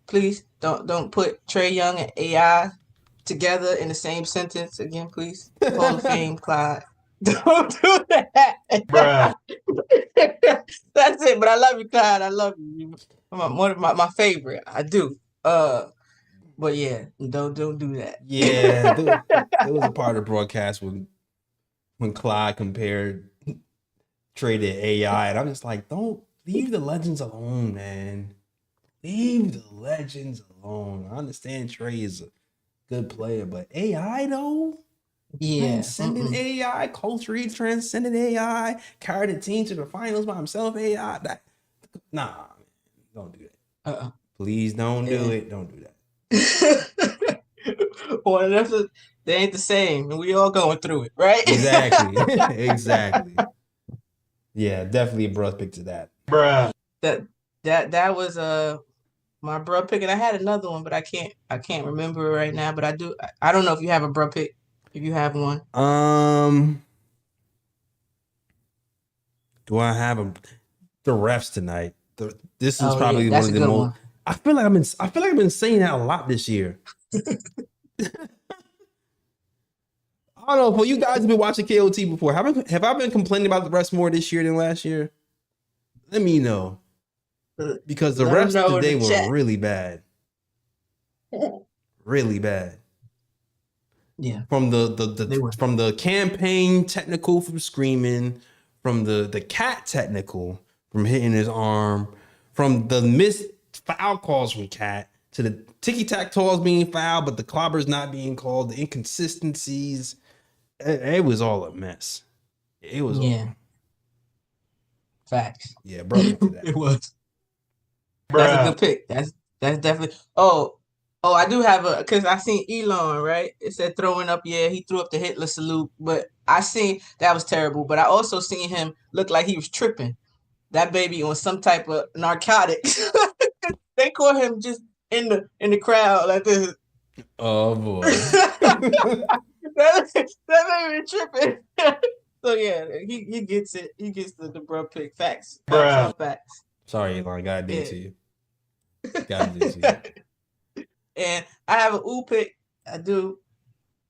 please don't put Trae Young and AI together in the same sentence again, please. Hall of Fame, Clyde. Don't do that. Bruh. That's it. But I love you, Clyde. I love you. One of my favorite. I do. But yeah, don't do that. Yeah, there was a part of the broadcast when Clyde compared Trae to AI, and I'm just like, don't leave the legends alone, man. Leave the legends alone. I understand Trae is a good player, but AI though? Yeah. Transcendent AI, culturally transcendent AI, carried the team to the finals by himself, AI. Nah, man, don't do that. Please don't do it. Don't do that. Well, they ain't the same, and we all going through it, right? Exactly. Exactly. Yeah, definitely a bruh pick to that. Bruh. That was my bruh pick, and I had another one, but I can't remember it right now. But I do. I don't know if you have a bruh pick. If you have one. Do I have the refs tonight? This is probably one of the most. One. I feel like I've been saying that a lot this year. I don't know. Well, you guys have been watching KOT before. Have I been complaining about the refs more this year than last year? Let me know. Because the refs today were really bad. Really bad. Yeah. From the campaign technical from screaming, from the cat technical from hitting his arm, from the missed foul calls from Cat, to the ticky-tack-toes being fouled, but the clobbers not being called, the inconsistencies. It was all a mess. It was facts. Yeah, bro. It was. That's a good pick. That's definitely. Oh, I do have because I seen Elon, right? It said throwing up. Yeah, he threw up the Hitler salute, but I seen that was terrible. But I also seen him look like he was tripping. That baby on some type of narcotics. They caught him just in the crowd like this. Oh boy. that baby tripping. So yeah, he gets it. He gets the bro pick. Facts. Facts. Sorry, Elon. Gotta do it to you. Gotta do it to you. And I have an pick. I do.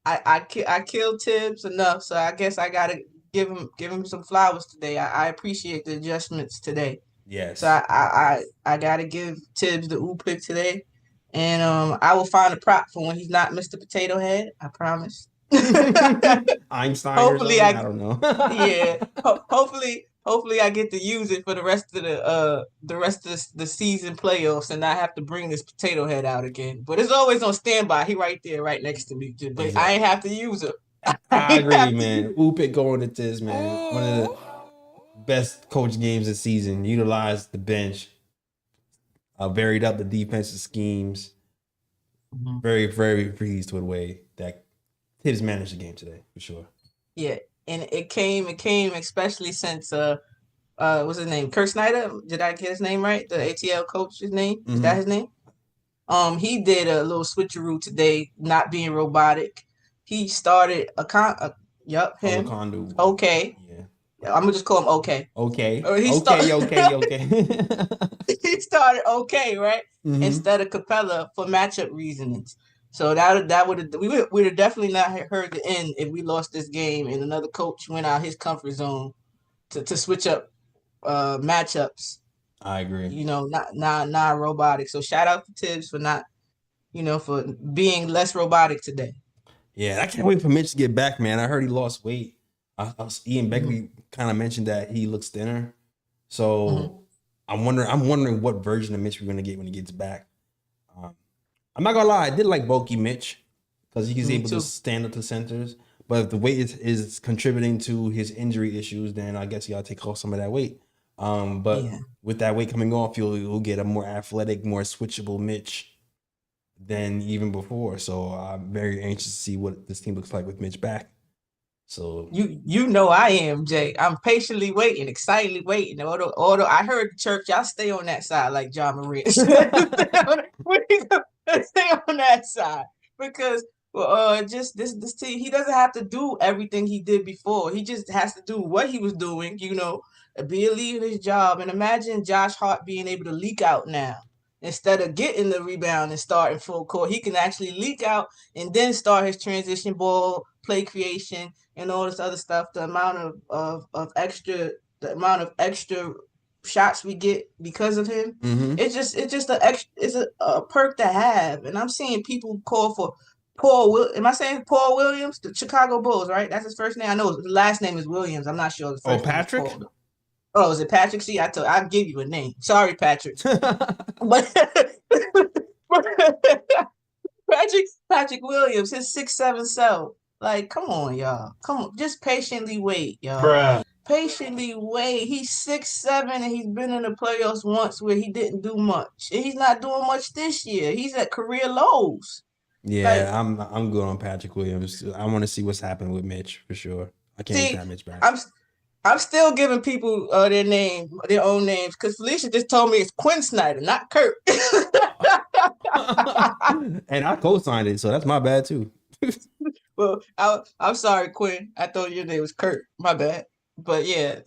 I killed Tibbs enough, so I guess I gotta give him some flowers today. I appreciate the adjustments today. Yes. So I gotta give Tibbs the pick today, and I will find a prop for when he's not Mr. Potato Head. I promise. Einstein. Hopefully, I don't know. Yeah. Hopefully, I get to use it for the rest of the season playoffs, and not have to bring this Potato Head out again. But it's always on standby. He right there, right next to me. But exactly. I ain't have to use it. I agree, man. Pick going to this, man. One of the best coach games this season. Utilized the bench. Varied up the defensive schemes. Mm-hmm. Very, very pleased with the way that Tibbs managed the game today, for sure. Yeah, and it came especially since what's his name? Kurt Snyder. Did I get his name right? The ATL coach's name? Mm-hmm. Is that his name? He did a little switcheroo today, not being robotic. He started him. Okay. Yeah. I'm gonna just call him okay. Okay. Okay. He started okay, right? Mm-hmm. Instead of Capella for matchup reasonings. So we'd have definitely not heard the end if we lost this game and another coach went out his comfort zone to switch up matchups. I agree. Not robotic. So shout out to Tibbs for not, for being less robotic today. Yeah, I can't wait for Mitch to get back, man. I heard he lost weight. Ian Beckley kind of mentioned that he looks thinner. So I'm wondering what version of Mitch we're gonna get when he gets back. I'm not gonna lie, I did like bulky Mitch because he's able to stand up to centers. But if the weight is contributing to his injury issues, then I guess you gotta take off some of that weight. But Yeah. with that weight coming off, you'll get a more athletic, more switchable Mitch than even before. So I'm very anxious to see what this team looks like with Mitch back. So You know I am, Jay. I'm patiently waiting, excitedly waiting. Although I heard the church, y'all stay on that side like John Maria. Stay on that side because just this team, he doesn't have to do everything he did before. He just has to do what he was doing, be a lead in his job. And imagine Josh Hart being able to leak out now. Instead of getting the rebound and starting full court, he can actually leak out and then start his transition ball play creation and all this other stuff. The amount of extra shots we get because of him, it's just a perk to have. And I'm seeing people call for Paul. Am I saying Paul Williams, the Chicago Bulls? Right, that's his first name. I know his last name is Williams. I'm not sure the first name is Patrick? Paul. Oh, is it Patrick? See, I'll give you a name. Sorry, Patrick. But Patrick Williams, his 6'7" self. Like, come on, y'all. Come on. Just patiently wait, y'all. Bruh. Patiently wait. He's 6'7" and he's been in the playoffs once where he didn't do much. And he's not doing much this year. He's at career lows. Yeah, I'm good on Patrick Williams. I want to see what's happening with Mitch for sure. I can't wait to have Mitch back. I'm still giving people their own names, because Felicia just told me it's Quinn Snyder, not Kurt. And I co-signed it, so that's my bad too. Well, I'm sorry, Quinn. I thought your name was Kurt. My bad. But yeah,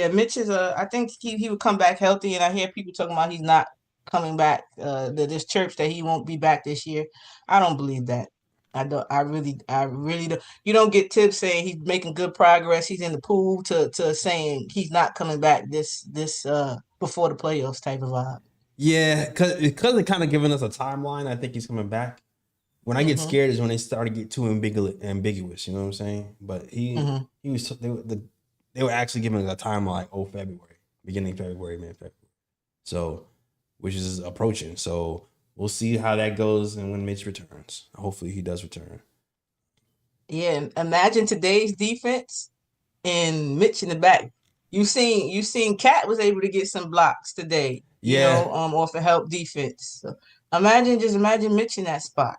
Mitch is I think he would come back healthy, and I hear people talking about he's not coming back. This chirps that he won't be back this year. I don't believe that. I really don't. You don't get tips saying he's making good progress, he's in the pool, to saying he's not coming back this before the playoffs type of vibe. Yeah, because they're kind of giving us a timeline. I think he's coming back. When I get scared is when they start to get too ambiguous. You know what I'm saying? But he was they were actually giving us a timeline like February, beginning February, mid-February. So, which is approaching. So we'll see how that goes and when Mitch returns. Hopefully he does return. Yeah, imagine today's defense and Mitch in the back. You seen Cat was able to get some blocks today. Off of help defense. So imagine Mitch in that spot.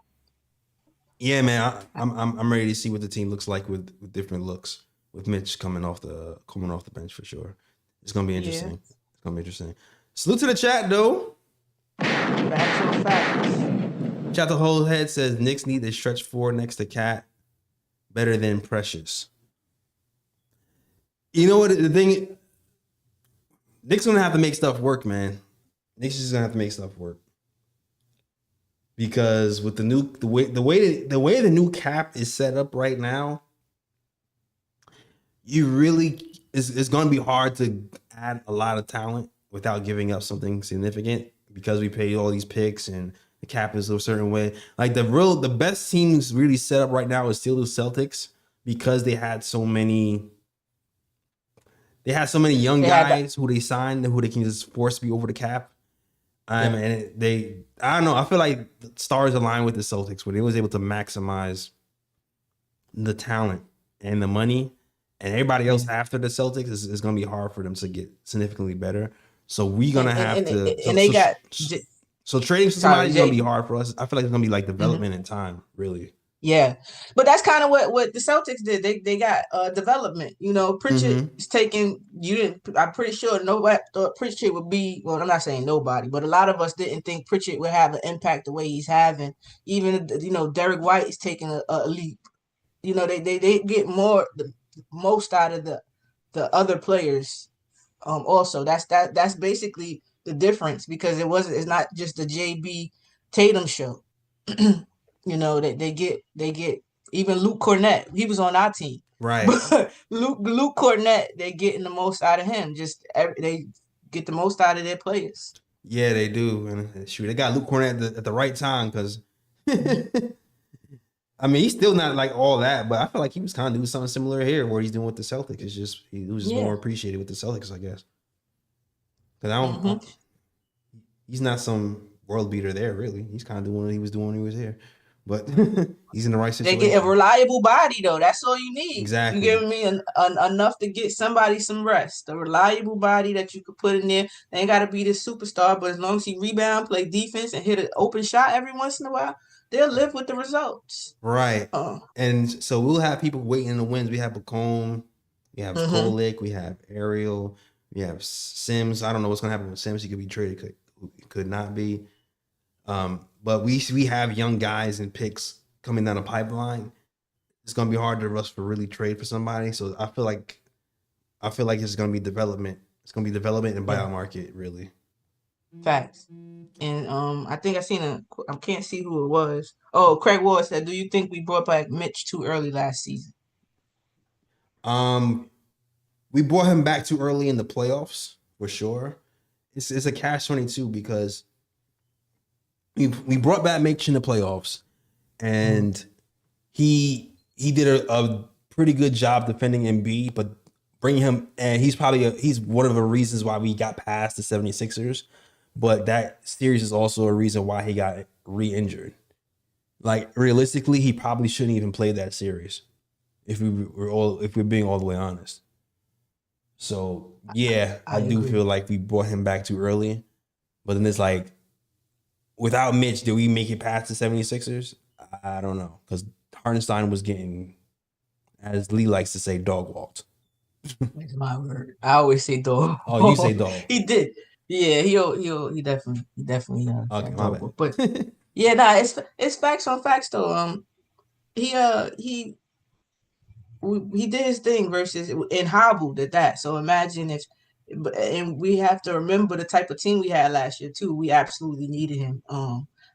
Yeah, man, I'm ready to see what the team looks like with different looks with Mitch coming off the bench for sure. It's gonna be interesting. Yeah. It's gonna be interesting. Salute to the chat though. Facts. Chat the whole head says Knicks need a stretch four next to Cat, better than Precious. You know what the thing? Knicks gonna have to make stuff work, man. Knicks is gonna have to make stuff work. Because with the way the new cap is set up right now, it's going to be hard to add a lot of talent without giving up something significant, because we pay all these picks and the cap is a certain way. Like the best teams really set up right now is still the Celtics, because they had so many young guys who they signed, who they can just force to be over the cap. I don't know. I feel like the stars aligned with the Celtics, where they was able to maximize the talent and the money, and everybody else after the Celtics is going to be hard for them to get significantly better. So we're going to have to. So trading for somebody is going to be hard for us. I feel like it's going to be like development in time, really. Yeah, but that's kind of what the Celtics did. They got development. Pritchard is taking. I'm pretty sure nobody thought Pritchard would be. Well, I'm not saying nobody, but a lot of us didn't think Pritchard would have an impact the way he's having. Even Derek White is taking a leap. They get the most out of the other players. Also, that's basically the difference, because it's not just the JB Tatum show. They get even Luke Cornett. He was on our team, right? But Luke Cornett, they're getting the most out of him. They get the most out of their players. Yeah, they do, and shoot, they got Luke Cornett at the right time, because I mean, he's still not like all that, but I feel like he was kind of doing something similar here, where he's doing with the Celtics. It's just he was just more appreciated with the Celtics, I guess. Because he's not some world beater there, really. He's kind of doing what he was doing when he was here. but he's in the right They situation. get a reliable body though. That's all you need. Exactly. You giving me enough to get somebody some rest. A reliable body that you could put in there. They ain't got to be this superstar, but as long as he rebound, play defense, and hit an open shot every once in a while, they'll live with the results. Right. And so we'll have people waiting in the wings. We have Bacone, we have Kolick, we have Ariel, we have Sims. I don't know what's gonna happen with Sims. He could be traded, could not be. But we have young guys and picks coming down the pipeline. It's gonna be hard to rush for really trade for somebody. So I feel like it's gonna be development. It's gonna be development and buyout market, really. Facts. And I think I can't see who it was. Oh, Craig Ward said, "Do you think we brought back Mitch too early last season?" We brought him back too early in the playoffs for sure. It's a catch-22 because we brought back Mitch in the playoffs, and he did a pretty good job defending Embiid, but bringing him, and he's one of the reasons why we got past the 76ers. But that series is also a reason why he got re-injured. Like realistically, he probably shouldn't even play that series if we're being all the way honest. So yeah, I do feel like we brought him back too early. But then it's like, without Mitch, did we make it past the 76ers? I don't know. Because Hartenstein was getting, as Lee likes to say, dog walked. That's my word. I always say dog. Oh, you say dog. He did. Yeah, he definitely okay, my bad. But yeah, nah, it's facts on facts though. He did his thing versus and hobbled at that. So imagine if, and we have to remember the type of team we had last year too. We absolutely needed him.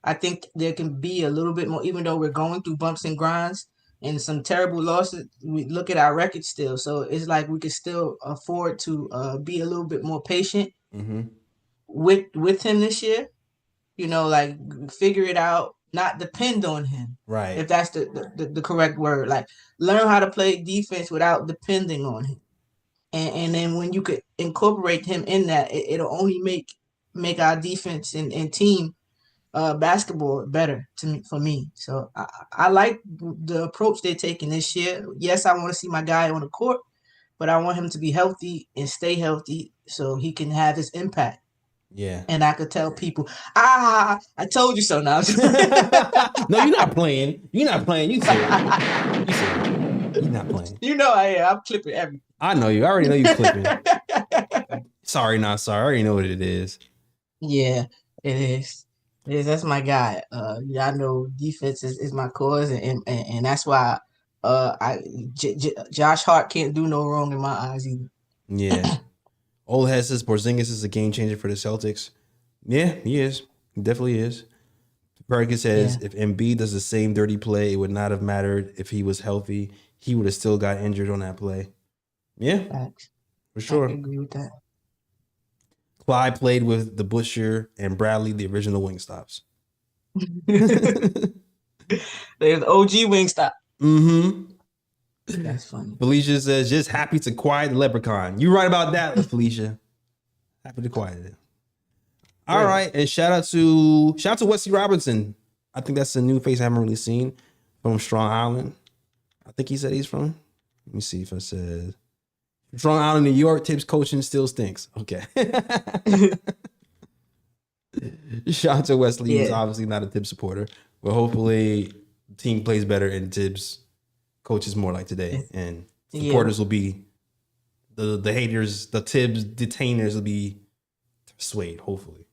I think there can be a little bit more, even though we're going through bumps and grinds and some terrible losses. We look at our record still, so it's like we could still afford to be a little bit more patient with him this year. You know, like figure it out, not depend on him. Right. If that's the correct word. Like learn how to play defense without depending on him. And then when you could incorporate him in that, it'll only make our defense and team basketball better for me. So I like the approach they're taking this year. Yes, I want to see my guy on the court, but I want him to be healthy and stay healthy so he can have his impact. Yeah. And I could tell people, I told you so now. No, you're not playing. You're not playing. You said it. You're not playing. You know I am. I'm clipping everything. I know you. I already know you clipping. Sorry, not sorry. I already know what it is. Yeah, it is. That's my guy. I know defense is my cause, and that's why Josh Hart can't do no wrong in my eyes either. Yeah. Old Head says Porzingis is a game changer for the Celtics. Yeah, he is. He definitely is. Perkins says if Embiid does the same dirty play, it would not have mattered if he was healthy. He would have still got injured on that play. Yeah, Facts. For sure. I agree with that. Clyde played with the Busher and Bradley, the original Wingstops. There's OG Wingstop. Mm-hmm. That's funny. Felicia says, just happy to quiet the leprechaun. You right about that, Felicia. Happy to quiet it. All right. And shout out to Wesley Robinson. I think that's a new face I haven't really seen from Strong Island. I think he said he's from. Let me see if it says Strong Island, New York. Tibbs coaching still stinks. Okay. Shout out to Wesley. He's obviously not a Tibbs supporter, but hopefully the team plays better and Tibbs coaches more like today, and supporters will be the haters, the Tibbs detainers will be swayed, hopefully.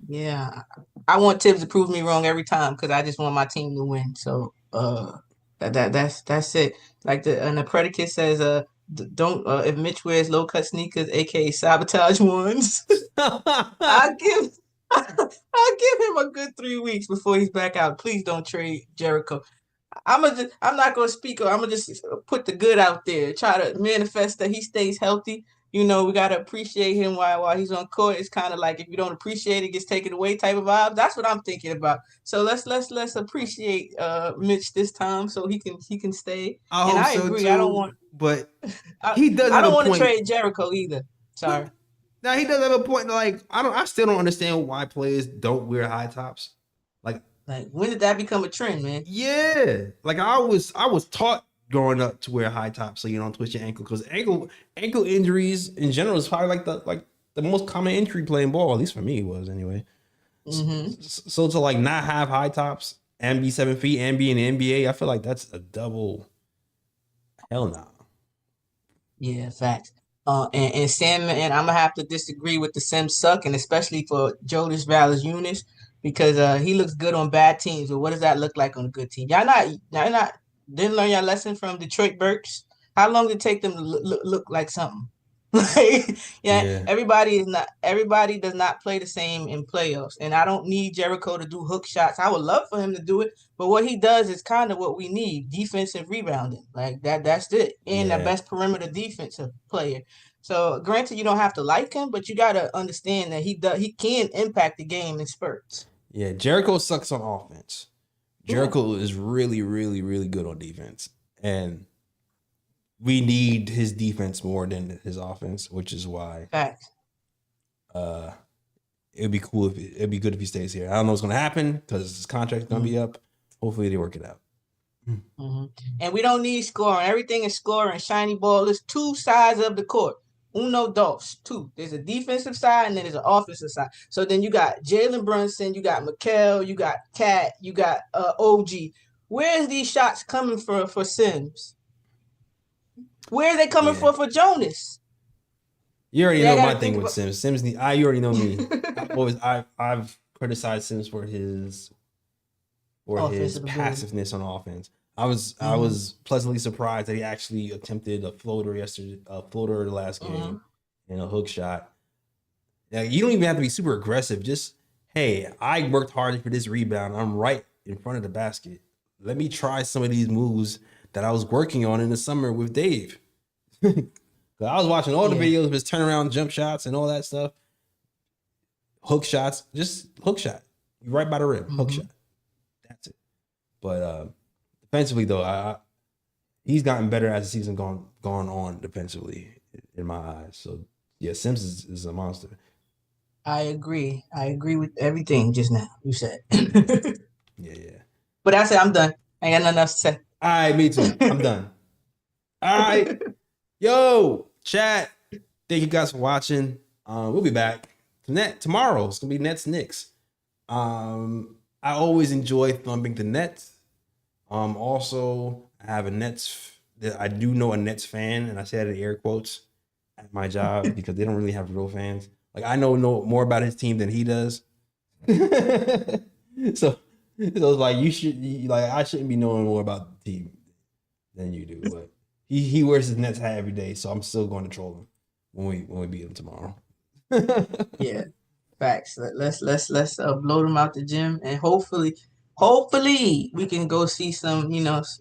Yeah, I want Tibbs to prove me wrong every time because I just want my team to win. So that's it. Like the predicate says, don't if Mitch wears low cut sneakers, aka sabotage ones, I'll give him a good 3 weeks before he's back out. Please don't trade Jericho. I'm not gonna speak. I'm gonna just put the good out there. Try to manifest that he stays healthy. You know, we gotta appreciate him while he's on court. It's kind of like if you don't appreciate it, it gets taken away type of vibe. That's what I'm thinking about. So let's appreciate Mitch this time so he can stay. I agree. Too, I don't want, but he does. I don't want to trade Jericho either. Sorry. Now he does have a point. Like I still don't understand why players don't wear high tops. Like Like, when did that become a trend, man? Yeah, like I was taught growing up to wear high tops so you don't twist your ankle, because ankle injuries in general is probably like the most common injury playing ball. At least for me, it was anyway. Mm-hmm. So to like not have high tops and be 7 feet and be in the NBA, I feel like that's a double hell no. Yeah, facts. And Sam, and I'm gonna have to disagree with the Sims suck, and especially for Jonas Valanciunas, because he looks good on bad teams. But what does that look like on a good team? Y'all not didn't learn your lesson from Detroit Burks. How long did it take them to look like something? Like, yeah, Yeah, everybody does not play the same in playoffs, and I don't need Jericho to do hook shots. I would love for him to do it, but what he does is kind of what we need: defensive rebounding, like that's it, and the yeah, best perimeter defensive player. So, granted, you don't have to like him, but you gotta understand that he can impact the game in spurts. yeah. Jericho sucks on offense. Yeah, Jericho is really, really, really good on defense, and we need his defense more than his offense, which is why facts. uh it'd be cool if it'd be good if he stays here. I don't know what's gonna happen because his contract's gonna be up. Hopefully they work it out. Mm-hmm. And we don't need scoring. Everything is scoring. Shiny ball. There's two sides of the court. Uno, dos, two. There's a defensive side and then there's an offensive side. So then you got Jalen Brunson, you got McCall, you got Cat, you got OG. Where's these shots coming for Sims? Where are they coming Yeah. for Jonas? You already Yeah, I know my gotta thing think with about. Sims. You already know me. I've criticized Sims for his Offensive ability. passiveness on offense. I was pleasantly surprised that he actually attempted a floater the last game, and a hook shot. Now, you don't even have to be super aggressive. Just, hey, I worked hard for this rebound. I'm right in front of the basket. Let me try some of these moves that I was working on in the summer with Dave. I was watching all the videos of his turnaround jump shots and all that stuff. Hook shots, just hook shot. Right by the rim, hook shot. That's it. But defensively, though, he's gotten better as the season gone on defensively in my eyes. So, yeah, Sims is a monster. I agree. I agree with everything just now you said. Yeah. But that's it. I'm done. I ain't got nothing else to say. All right, me too. I'm done. All right. Yo, chat. Thank you guys for watching. We'll be back tomorrow. It's gonna be Nets Knicks. I always enjoy thumping the Nets. Also, I have a Nets. I do know a Nets fan, and I say that in air quotes at my job because they don't really have real fans. Like, I know more about his team than he does. so it's like I shouldn't be knowing more about the team than you do, but he wears his Nets hat every day, so I'm still going to troll him when we beat him tomorrow. Yeah, facts. Let's blow them out the gym, and hopefully we can go see some,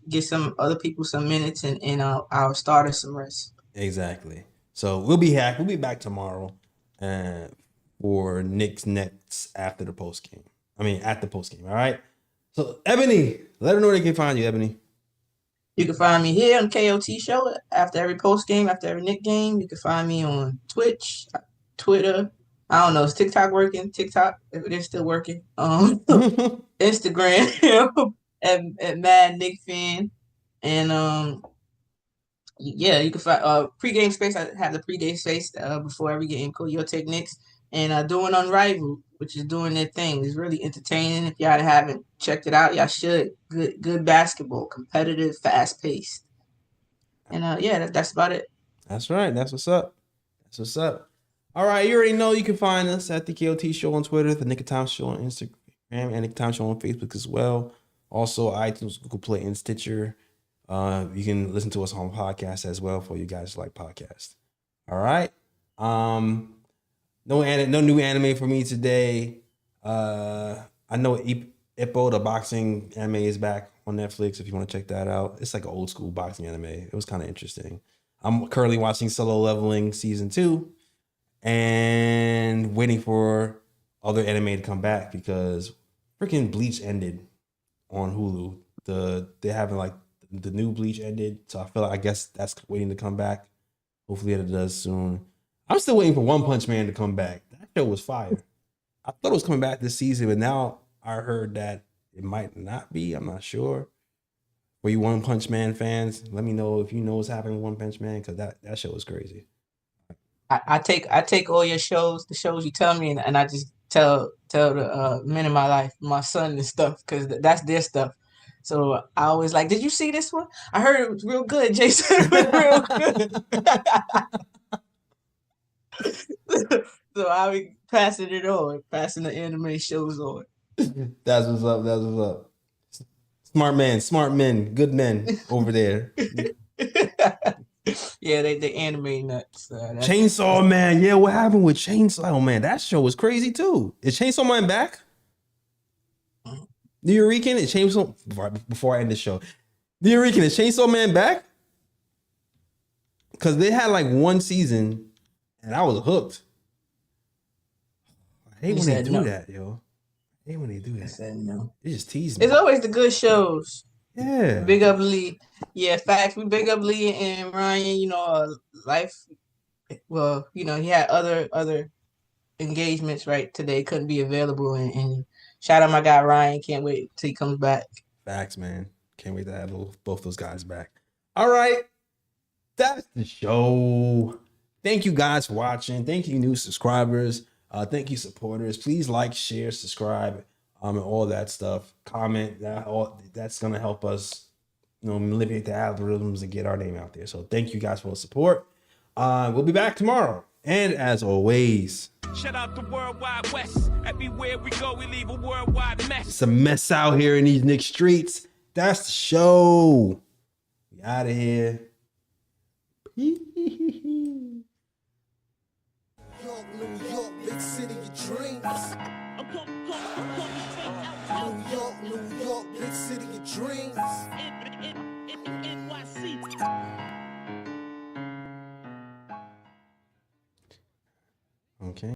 get some other people some minutes, and our starters some rest. Exactly. So we'll be back. We'll be back tomorrow, for Knicks Nets after the post game. At the post game. All right. So Ebony, let her know where they can find you, Ebony. You can find me here on KOT Show after every post game, after every Knick game. You can find me on Twitch, Twitter. I don't know, is TikTok working? TikTok, if it is still working. Instagram at Mad Knick Fan. And yeah, you can find pregame space. I have the pregame space before every game. Called Your Take Knicks, and doing Unrivaled, which is doing their thing. It's really entertaining. If y'all haven't checked it out, y'all should. Good basketball, competitive, fast paced, and yeah, that's about it. That's right. That's what's up. All right, you already know you can find us at the KOT Show on Twitter, the Knick of Time Show on Instagram, and Knick of Time Show on Facebook as well. Also, iTunes, Google Play, and Stitcher. You can listen to us on podcasts as well for you guys who like podcasts. All right. No new anime for me today. I know Ippo, the boxing anime, is back on Netflix if you want to check that out. It's like an old school boxing anime. It was kind of interesting. I'm currently watching Solo Leveling Season 2 and waiting for other anime to come back because freaking Bleach ended on Hulu. They haven't like the new Bleach ended, so I guess that's waiting to come back. Hopefully it does soon. I'm still waiting for One Punch Man to come back. That show was fire. I thought it was coming back this season, but now I heard that It might not be. I'm not sure. For you One Punch Man fans, let me know if you know what's happening with One Punch Man, because that show was crazy. I take all your shows, the shows you tell me, and I just tell the men in my life, my son and stuff, because that's their stuff. So I always like, did you see this one? I heard it was real good, Jason. It was real good. So I'll be passing it on, passing the anime shows on. That's what's up. That's what's up. Smart men, good men over there. Yeah, they anime nuts. Chainsaw Man. Yeah, what happened with Chainsaw? Oh, man, that show was crazy too. Is Chainsaw Man back? New Eurekan is Chainsaw. Before I end the show, New Eurekan is Chainsaw Man back? Because they had like one season, and I was hooked. I hate when they do that, yo. I hate when they do that. I said no. They just tease me. It's always the good shows. Yeah. Big up Lee. Yeah, facts. We big up Lee and Ryan. You know, life. Well, you know, he had other engagements right today. Couldn't be available. And shout out my guy Ryan. Can't wait till he comes back. Facts, man. Can't wait to have both those guys back. All right. That's the show. Thank you guys for watching. Thank you, new subscribers. Thank you, supporters. Please like, share, subscribe, and all that stuff. Comment. That's gonna help us, manipulate the algorithms and get our name out there. So thank you guys for the support. We'll be back tomorrow. And as always, shout out the worldwide West. Everywhere we go, we leave a worldwide mess. It's a mess out here in these Knicks streets. That's the show. We out of here. Peace.